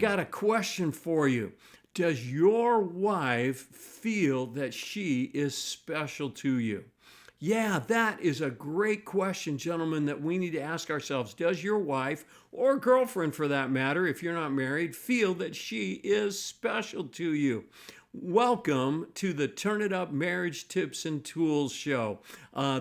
got a question for you. Does your wife feel that she is special to you? Yeah, that is a great question, gentlemen, that we need to ask ourselves. Does your wife, or girlfriend for that matter, if you're not married, feel that she is special to you? Welcome to the Turn It Up Marriage Tips and Tools Show.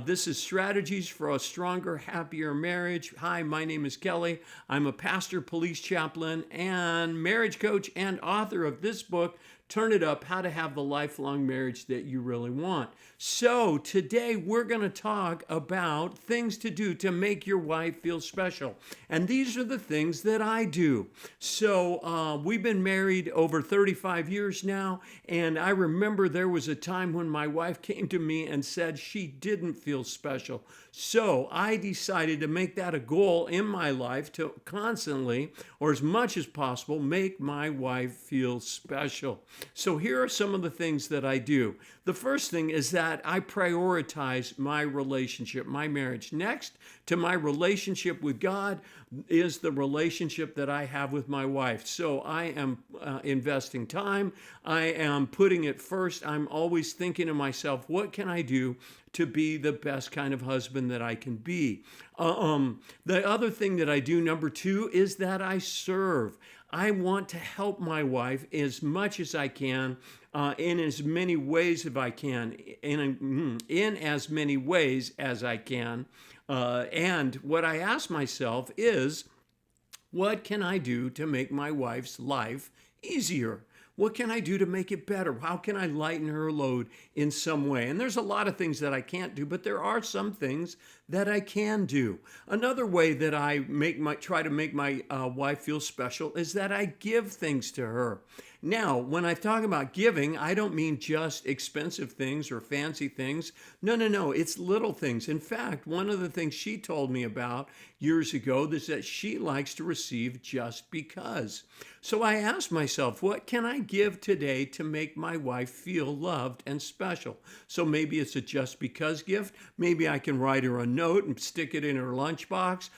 This is Strategies for a Stronger, Happier Marriage. Hi, my name is Kelly. I'm a pastor, police chaplain, and marriage coach and author of this book, Turn It Up, How to Have the Lifelong Marriage That You Really Want. So today we're going to talk about things to do to make your wife feel special. And these are the things that I do. So we've been married over 35 years now. And I remember there was a time when my wife came to me and said she didn't feel special. So I decided to make that a goal in my life to constantly, or as much as possible, make my wife feel special. So here are some of the things that I do. The first thing is that I prioritize my relationship, my marriage. Next to my relationship with God is the relationship that I have with my wife. So I am investing time. I am putting it first. I'm always thinking to myself, what can I do to be the best kind of husband that I can be? The other thing that I do, number two, is that I serve. I want to help my wife as much as I can, in as many ways as I can, in as many ways as I can. And what I ask myself is, what can I do to make my wife's life easier? What can I do to make it better? How can I lighten her load in some way? And there's a lot of things that I can't do, but there are some things that I can do. Another way that I try to make my wife feel special is that I give things to her. Now, when I talk about giving, I don't mean just expensive things or fancy things. No. It's little things. In fact, one of the things she told me about years ago is that she likes to receive just because. So I asked myself, what can I give today to make my wife feel loved and special? So maybe it's a just because gift. Maybe I can write her a note and stick it in her lunchbox.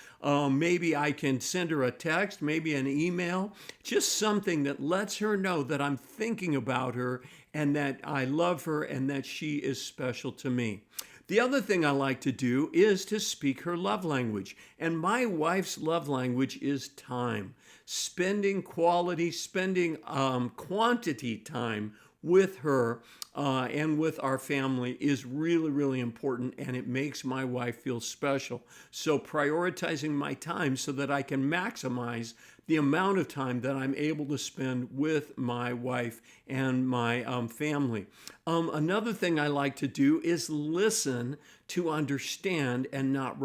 Maybe I can send her a text, maybe an email, just something that lets her know that I'm thinking about her and that I love her and that she is special to me. The other thing I like to do is to speak her love language. And my wife's love language is time. Spending quantity time with her and with our family is really, really important, and it makes my wife feel special. So prioritizing my time so that I can maximize the amount of time that I'm able to spend with my wife and my family. Another thing I like to do is listen to understand and not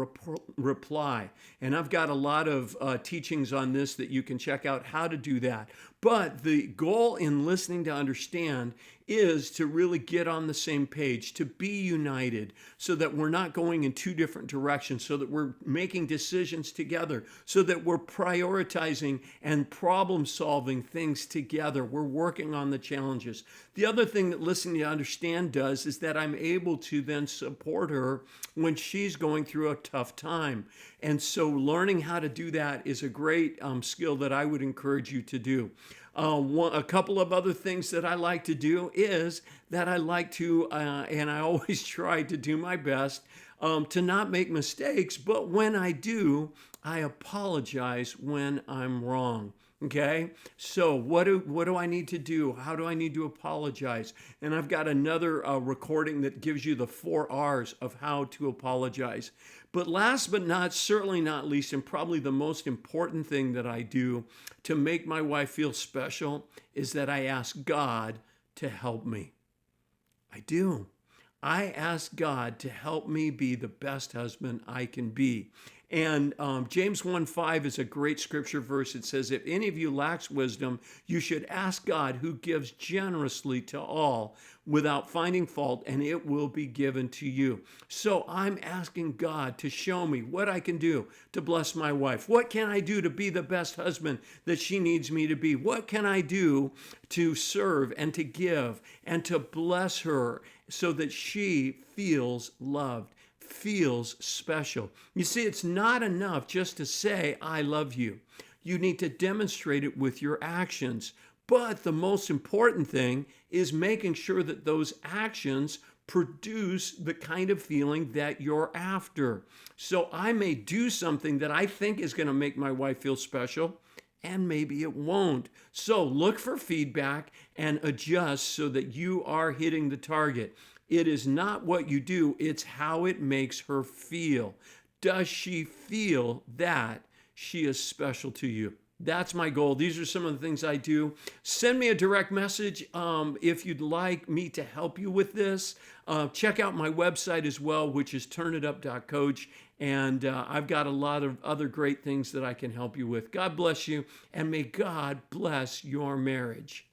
reply. And I've got a lot of teachings on this that you can check out how to do that. But the goal in listening to understand is to really get on the same page, to be united so that we're not going in two different directions, so that we're making decisions together, so that we're prioritizing and problem solving things together. We're working on the challenges. The other thing that listening to understand does is that I'm able to then support her when she's going through a tough time. And so learning how to do that is a great skill that I would encourage you to do. A couple of other things that I like to do is that I like to, and I always try to do my best, to not make mistakes, but when I do, I apologize when I'm wrong. Okay, so what do I need to do? How do I need to apologize? And I've got another recording that gives you the 4 R's of how to apologize. But last but certainly not least, and probably the most important thing that I do to make my wife feel special is that I ask God to help me. I do. I ask God to help me be the best husband I can be. And James 1:5 is a great scripture verse. It says, if any of you lacks wisdom, you should ask God, who gives generously to all without finding fault, and it will be given to you. So I'm asking God to show me what I can do to bless my wife. What can I do to be the best husband that she needs me to be? What can I do to serve and to give and to bless her so that she feels loved, feels special? You see, it's not enough just to say, I love you. You need to demonstrate it with your actions. But the most important thing is making sure that those actions produce the kind of feeling that you're after. So I may do something that I think is going to make my wife feel special, and maybe it won't. So look for feedback and adjust so that you are hitting the target. It is not what you do, it's how it makes her feel. Does she feel that she is special to you? That's my goal. These are some of the things I do. Send me a direct message if you'd like me to help you with this. Check out my website as well, which is turnitup.coach. And I've got a lot of other great things that I can help you with. God bless you, and may God bless your marriage.